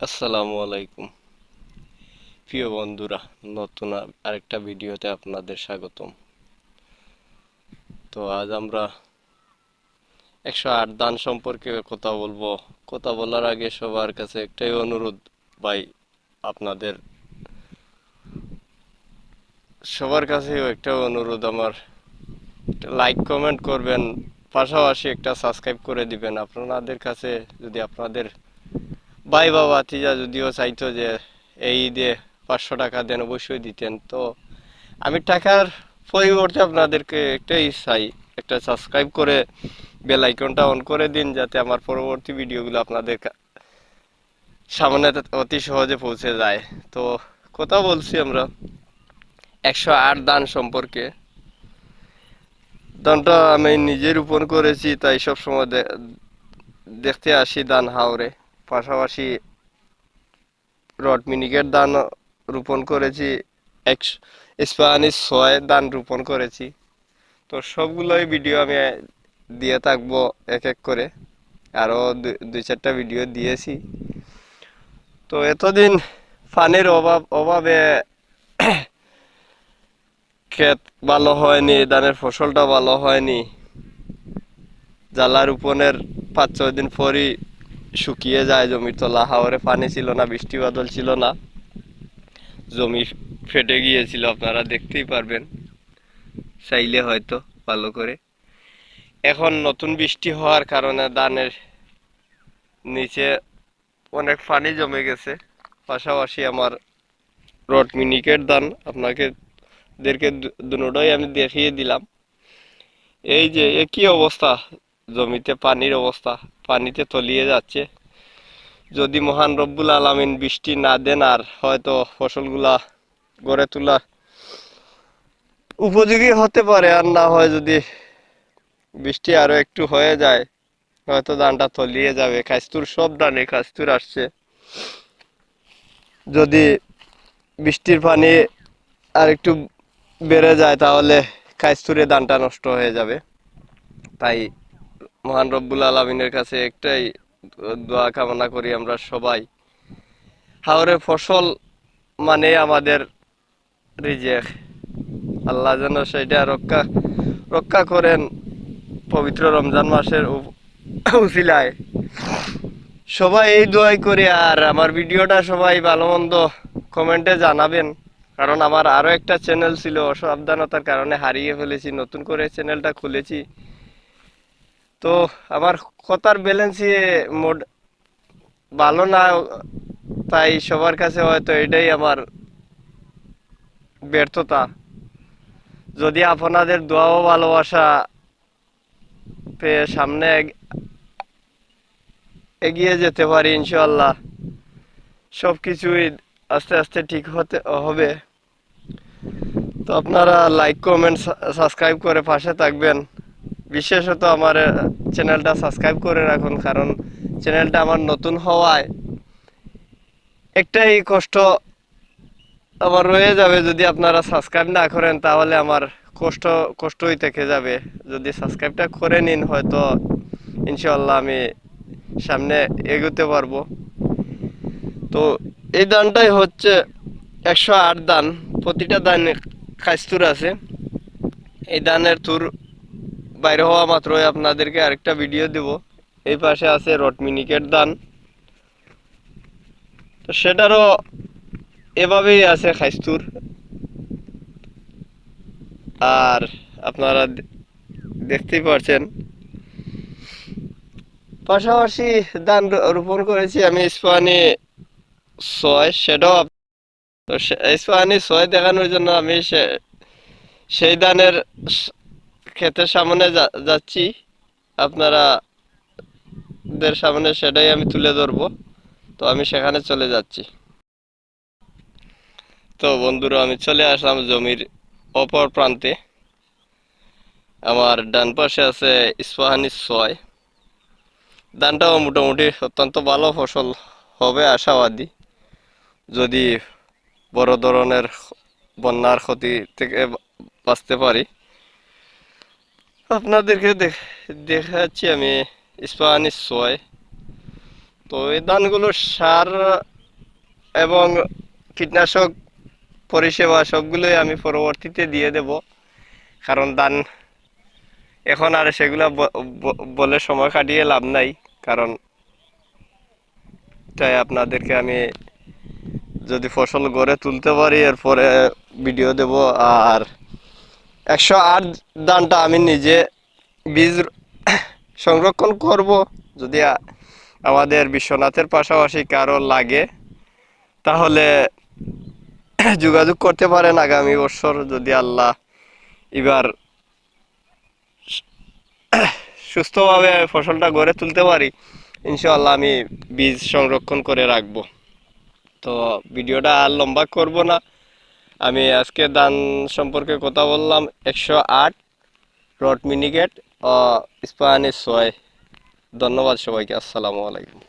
আসসালামু আলাইকুম প্রিয় বন্ধুরা, নতুন আরেকটা ভিডিওতে আপনাদের স্বাগতম। তো আজ আমরা 108 দান সম্পর্কে কথা বলবো। কথা বলার আগে সবার কাছে একটাই অনুরোধ, ভাই, আপনাদের সবার কাছেও একটা অনুরোধ আমার, লাইক কমেন্ট করবেন, পাশাপাশি একটা সাবস্ক্রাইব করে দিবেন। আপনাদের কাছে যদি আপনাদের ভাই বা ভাতিজা যদিও চাইতো যে এই ঈদে 500 টাকা দেন, অবশ্যই দিতেন। তো আমি টাকার পরিবর্তে আপনাদেরকে একটাই চাই, একটা সাবস্ক্রাইব করে বেল আইকনটা অন করে দিন, যাতে আমার পরবর্তী ভিডিওগুলো আপনাদের সামনে অতি সহজে পৌঁছে যায়। তো কথা বলছি আমরা 108 দান সম্পর্কে। দানটা আমি নিজে রোপণ করেছি, তাই সবসময় দেখতে আসি দান হাওরে। পাশাপাশি রড মিনিকেট দান রোপণ করেছি, এক স্প্যানিশ 6 দান রোপণ করেছি। তো সবগুলোই ভিডিও আমি দিয়ে থাকবো এক এক করে, আরও দুই চারটা ভিডিও দিয়েছি। তো এতদিন পানির অভাবে ক্ষেত ভালো হয়নি, ধানের ফসলটা ভালো হয়নি। জ্বালা রোপণের 5-6 দিন পরই শুকিয়ে যায় জমির তলা, হাওরে পানি ছিল না, বৃষ্টি বাদল ছিল না, জমি ফেটে গিয়েছিল, আপনারা দেখতেই পারবেন চাইলে হয়তো ভালো করে। এখন নতুন বৃষ্টি হওয়ার কারণে ধানের নিচে অনেক পানি জমে গেছে। পাশাপাশি আমার রড মিনিকেট ধান আপনাকে দুটোই আমি দেখিয়ে দিলাম। এই যে একই অবস্থা, জমিতে পানির অবস্থা, পানিতে তলিয়ে যাচ্ছে। যদি মহান রব্বুল আলামিন বৃষ্টি না দেন, আর হয়তো ফসলগুলা গড়ে তোলা উপযোগী হতে পারে, আর না হয় যদি বৃষ্টি আরো একটু হয়ে যায়, হয়তো ধানটা তলিয়ে যাবে। খাইস্তুর সব ধানে খাইস্তুর আসছে। যদি বৃষ্টির পানি আর একটু বেড়ে যায়, তাহলে খাইস্তুরে ধানটা নষ্ট হয়ে যাবে। তাই মহান রব্বুল আলমিনের কাছে একটাই দোয়া কামনা করি আমরা সবাই, হাওরে ফসল মানে আমাদের রিজেক, আল্লাহ যেন সেটা রক্ষা রক্ষা করেন পবিত্র রমজান মাসের উসিলায়। সবাই এই দোয়াই করি। আর আমার ভিডিওটা সবাই ভালো মন্দ কমেন্টে জানাবেন, কারণ আমার আরো একটা চ্যানেল ছিল, অসাবধানতার কারণে হারিয়ে ফেলেছি, নতুন করে চ্যানেলটা খুলেছি। তো আমার কথার ব্যালেন্সই মোড ভালো না, তাই সবার কাছে হয়তো এটাই আমার ব্যর্থতা। যদি আপনাদের দোয়া ও ভালোবাসা পেয়ে সামনে এগিয়ে যেতে পারি, ইনশাল্লাহ সবকিছুই আস্তে আস্তে ঠিক হতে হবে। তো আপনারা লাইক কমেন্ট সাবস্ক্রাইব করে পাশে থাকবেন। বিশেষত আমার চ্যানেলটা সাবস্ক্রাইব করে রাখুন, কারণ চ্যানেলটা আমার নতুন হওয়ায় একটাই কষ্ট আমার রয়ে যাবে। যদি আপনারা সাবস্ক্রাইব না করেন, তাহলে আমার কষ্ট কষ্টই থেকে যাবে। যদি সাবস্ক্রাইবটা করে নিন, হয়তো ইনশাল্লাহ আমি সামনে এগোতে পারবো। তো এই দানটাই হচ্ছে 108 দান, প্রতিটা দানে খাইস্তুর আছে। এই দানের তুর বাইরে হওয়া মাত্রই আপনাদেরকে আরেকটা ভিডিও দেব। এই পাশে আছে রড মিনিকেট দান, তো সেটারও এভাবেই আছে খাইস্তুর। আর আপনারা দেখতেই পারছেন, পাশাপাশি ধান রোপণ করেছি আমি ইস্পাহানি 6, সেটাও তো ইস্পাহানি 6 দেখানোর জন্য আমি সেই ধানের ক্ষেতের সামনে যাচ্ছি। আপনারা দের সামনে সেটাই আমি তুলে ধরবো। তো আমি সেখানে চলে যাচ্ছি। তো বন্ধুরা, আমি চলে আসলাম জমির অপর প্রান্তে। আমার ডান পাশে আছে ইস্পাহানি 6। ধানটাও মোটামুটি অত্যন্ত ভালো ফসল হবে আশাবাদী, যদি বড় ধরনের বন্যার ক্ষতি থেকে বাঁচতে পারি। আপনাদেরকে দেখাচ্ছি আমি ইস্পাহানি 6। তো এই ধানগুলো সার এবং কীটনাশক পরিষেবা সবগুলোই আমি পরবর্তীতে দিয়ে দেব, কারণ ধান এখন আর সেগুলা বলে সময় কাটিয়ে লাভ নাই। কারণ তাই আপনাদেরকে আমি যদি ফসল গড়ে তুলতে পারি এরপরে ভিডিও দেব। আর 108 ধানটা আমি নিজে বীজ সংরক্ষণ করব, যদি আমাদের বিশ্বনাথের পাশাপাশি কারো লাগে তাহলে যোগাযোগ করতে পারেন আগামী বছর, যদি আল্লাহ এবার সুস্থভাবে ফসলটা গড়ে তুলতে পারি, ইনশাআল্লাহ আমি বীজ সংরক্ষণ করে রাখবো। তো ভিডিওটা আর লম্বা করব না, আমি আজকে ধান সম্পর্কে কথা বললাম। 108 রড মিনিকেট ও ইস্পাহানি 6। ধন্যবাদ সবাইকে, আসসালামু আলাইকুম।